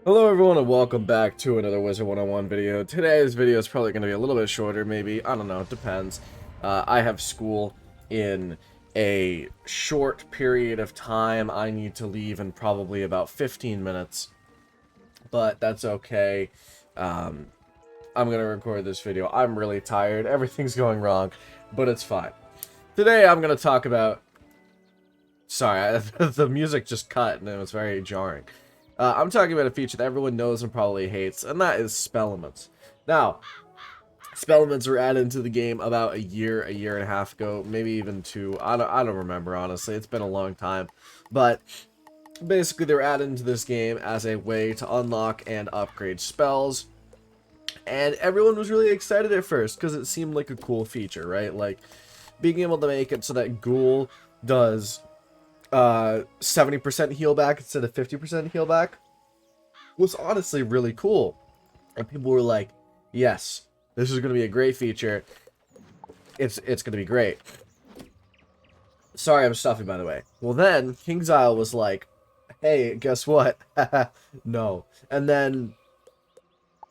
Hello everyone and welcome back to another Wizard101 video. Today's video is probably going to be a little bit shorter, maybe. I don't know, it depends. I have school in a short period of time. I need to leave in probably about 15 minutes. But that's okay. I'm going to record this video. I'm really tired. Everything's going wrong, but it's fine. Today I'm going to talk about... Sorry, the music just cut and it was very jarring. I'm talking about a feature that everyone knows and probably hates, and that is Spellements. Now, Spellements were added into the game about a year and a half ago, maybe even two. I don't remember, honestly. It's been a long time. But basically, they were added into this game as a way to unlock and upgrade spells. And everyone was really excited at first because it seemed like a cool feature, right? Like, being able to make it so that Ghoul does 70% heal back instead of 50% heal back was honestly really cool. And people were like, yes, this is going to be a great feature. It's going to be great. Sorry, I'm stuffy, by the way. Well, then King's Isle was like, hey, guess what? No. And then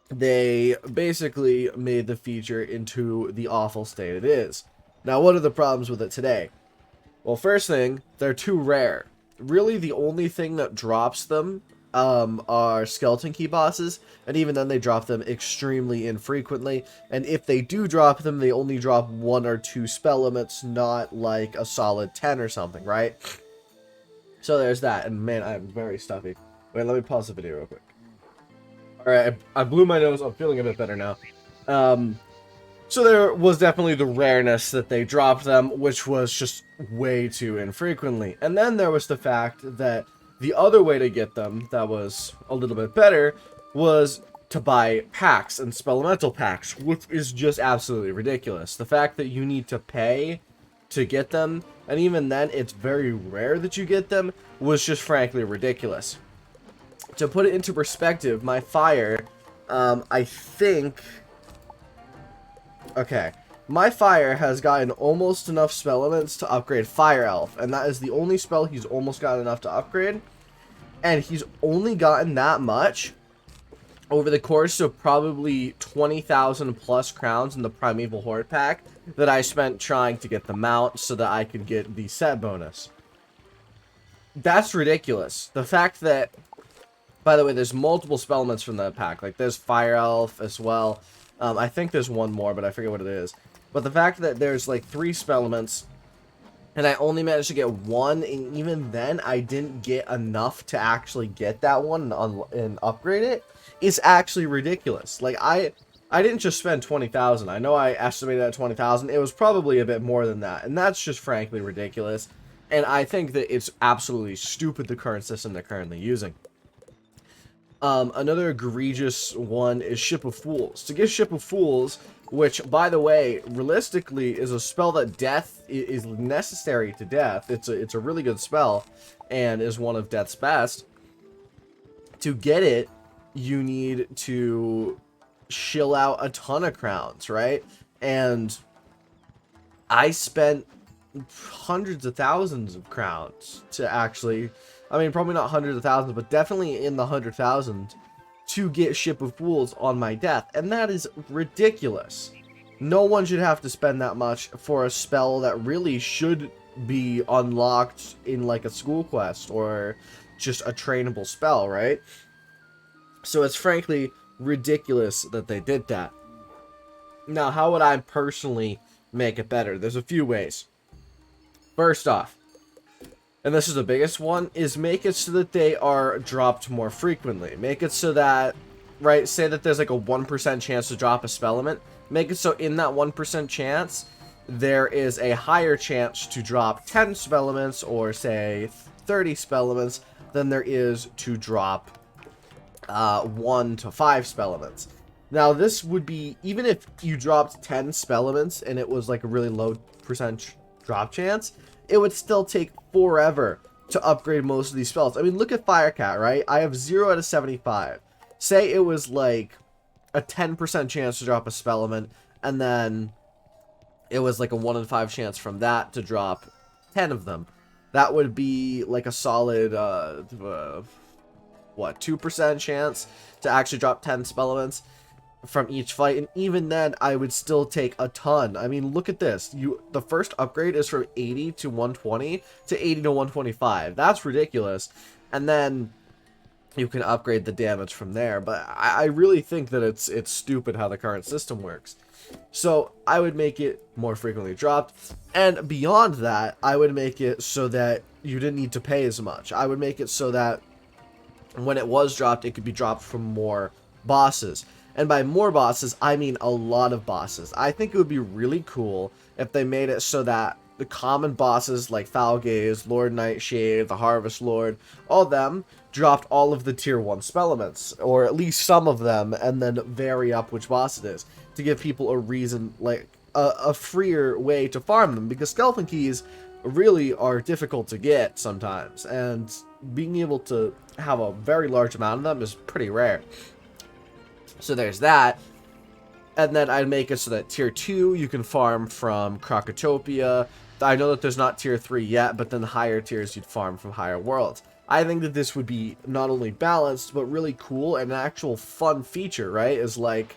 they basically made the feature into the awful state it is. Now, what are the problems with it today? Well, first thing, they're too rare. Really, the only thing that drops them are skeleton key bosses, and even then they drop them extremely infrequently, and if they do drop them, they only drop 1 or 2 spell limits, not like a solid 10 or something, right? So there's that, and man, I'm very stuffy. Wait, let me pause the video real quick. Alright, I blew my nose, I'm feeling a bit better now. So there was definitely the rareness that they dropped them, which was just way too infrequently. And then there was the fact that the other way to get them that was a little bit better was to buy packs and spellamental packs, which is just absolutely ridiculous. The fact that you need to pay to get them, and even then it's very rare that you get them, was just frankly ridiculous. To put it into perspective, my fire, I think... Okay, my fire has gotten almost enough spell elements to upgrade Fire Elf, and that is the only spell he's almost gotten enough to upgrade, and he's only gotten that much over the course of probably 20,000 plus crowns in the Primeval Horde pack that I spent trying to get the mount so that I could get the set bonus. That's ridiculous. The fact that, by the way, there's multiple spell elements from that pack, like there's Fire Elf as well. I think there's one more, but I forget what it is. But the fact that there's like 3 spellements, and I only managed to get 1, and even then I didn't get enough to actually get that one and upgrade it, is actually ridiculous. Like, I didn't just spend 20,000. I know I estimated at 20,000. It was probably a bit more than that, and that's just frankly ridiculous. And I think that it's absolutely stupid, the current system they're currently using. Another egregious one is Ship of Fools. To get Ship of Fools, which, by the way, realistically is a spell that death is necessary to death. It's a really good spell, and is one of death's best. To get it, you need to shill out a ton of crowns, right? And I spent hundreds of thousands of crowns to actually... I mean, probably not hundreds of thousands, but definitely in the 100,000 to get Ship of Fools on my death. And that is ridiculous. No one should have to spend that much for a spell that really should be unlocked in like a school quest or just a trainable spell, right? So it's frankly ridiculous that they did that. Now, how would I personally make it better? There's a few ways. First off, and this is the biggest one, is make it so that they are dropped more frequently. Make it so that, right, say that there's like a 1% chance to drop a spell element. Make it so in that 1% chance, there is a higher chance to drop 10 spell elements or say 30 spell elements than there is to drop 1 to 5 spell elements. Now this would be, even if you dropped 10 spell elements and it was like a really low percent drop chance, it would still take forever to upgrade most of these spells. I mean, look at Firecat, right? I have 0 out of 75. Say it was like a 10% chance to drop a spell element, and then it was like a 1 in 5 chance from that to drop 10 of them. That would be like a solid, what, 2% chance to actually drop 10 Spellements from each fight, and even then I would still take a ton. I mean, look at this. The first upgrade is from 80 to 120 to 80 to 125. That's ridiculous. And then you can upgrade the damage from there, but I really think that it's stupid how the current system works. So I would make it more frequently dropped, and beyond that, I would make it so that you didn't need to pay as much. I would make it so that when it was dropped, it could be dropped from more bosses. And by more bosses, I mean a lot of bosses. I think it would be really cool if they made it so that the common bosses like Falgaze, Lord Nightshade, the Harvest Lord, all of them dropped all of the tier 1 Spellements, or at least some of them, and then vary up which boss it is, to give people a reason, like a freer way to farm them, because skeleton keys really are difficult to get sometimes, and being able to have a very large amount of them is pretty rare. So there's that. And then I'd make it so that tier 2 you can farm from Krokotopia. I know that there's not tier 3 yet, but then the higher tiers you'd farm from higher worlds. I think that this would be not only balanced, but really cool, and an actual fun feature, right? Is like,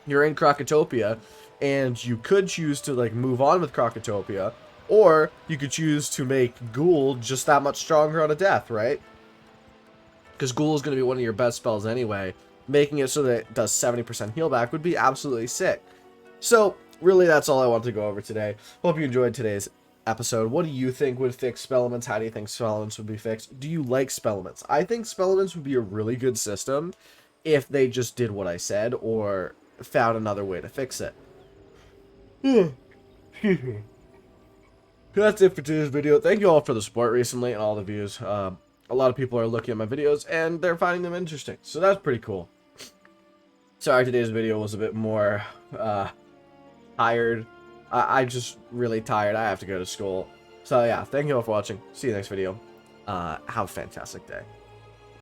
you're in Krokotopia, and you could choose to like move on with Krokotopia, or you could choose to make Ghoul just that much stronger on a death, right? Because Ghoul is going to be one of your best spells anyway. Making it so that it does 70% heal back would be absolutely sick. So, really, that's all I want to go over today. Hope you enjoyed today's episode. What do you think would fix Spellements? How do you think Spellements would be fixed? Do you like Spellements? I think Spellements would be a really good system if they just did what I said, or found another way to fix it. Excuse me. That's it for today's video. Thank you all for the support recently and all the views. A lot of people are looking at my videos and they're finding them interesting, so that's pretty cool. Sorry, today's video was a bit more tired. I'm just really tired. I have to go to school. So yeah, thank you all for watching. See you next video. Have a fantastic day.